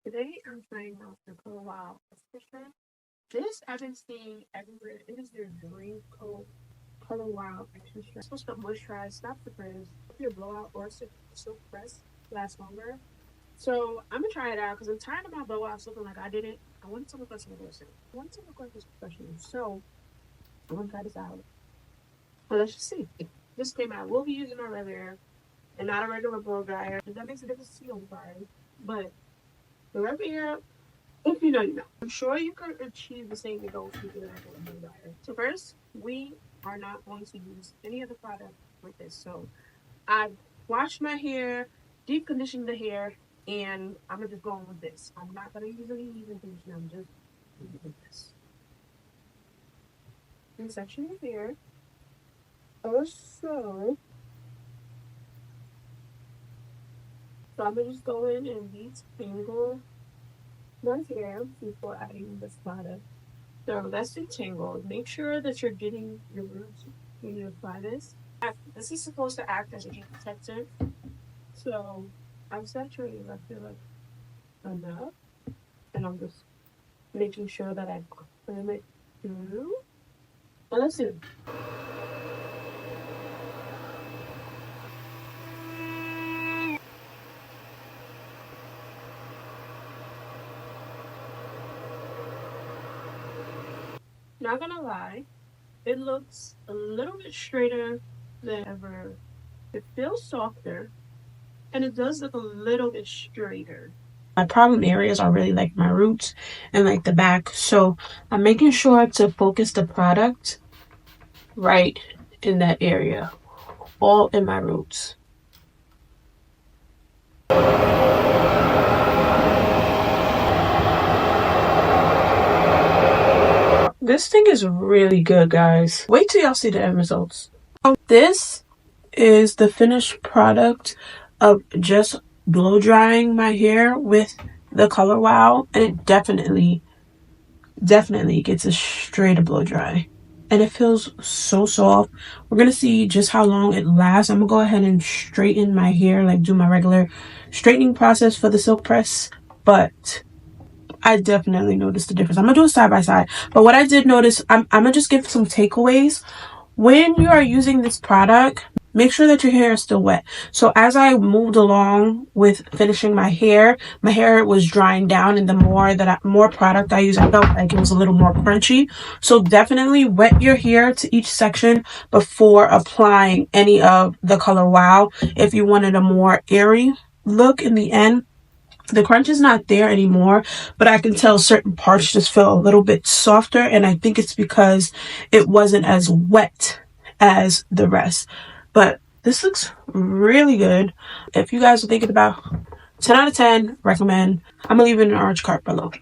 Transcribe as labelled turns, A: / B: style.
A: Today I'm trying out the Blowout. This I've been seeing everywhere. It is their dream coat color wow extra strength. It's supposed to moisturize, stop the frizz, help your blowout or silk press last longer. So I'm gonna try it out because I'm tired of my blowouts looking like I did it. I want it to look like somebody else. I want it to look like this professional. So I'm gonna try this out. Well, let's just see. This came out. We'll be using our regular and not a regular blow dryer. That makes a difference to you, guys. But the regular, if you know, you know. I'm sure you can achieve the same results with the regular blow dryer. So first, we are not going to use any other product with this. So I've washed my hair, deep conditioned the hair, and I'm gonna just go on with this. I'm not gonna use any leave-in conditioner. I'm just using this. In section of hair. Also, so I'm gonna just go in and detangle my hair before adding this product. So let's detangle. Make sure that you're getting your roots when you apply this. This is supposed to act as a heat protector. So I've saturated, I feel like, enough. And I'm just making sure that I clean it through. And let's see. Not gonna lie, it looks a little bit straighter than ever. It feels softer, and it does look a little bit straighter. My problem areas are really like my roots and like the back, so I'm making sure to focus the product right in that area, all in my roots. This thing is really good, guys. Wait till y'all see the end results. This is the finished product of just blow drying my hair with the Color Wow, and it definitely gets a straight blow dry, and it feels so soft. We're gonna see just how long it lasts. I'm gonna go ahead and straighten my hair, like do my regular straightening process for the silk press, but I definitely noticed the difference. I'm gonna do it side by side, but what I did notice, I'm gonna just give some takeaways. When you are using this product, make sure that your hair is still wet. So as I moved along with finishing my hair was drying down, and the more product I use, I felt like it was a little more crunchy. So definitely wet your hair to each section before applying any of the Color Wow if you wanted a more airy look in the end. The crunch is not there anymore, but I can tell certain parts just feel a little bit softer, and I think it's because it wasn't as wet as the rest. But this looks really good. If you guys are thinking about 10 out of 10, recommend. I'm gonna leave it in an orange card below.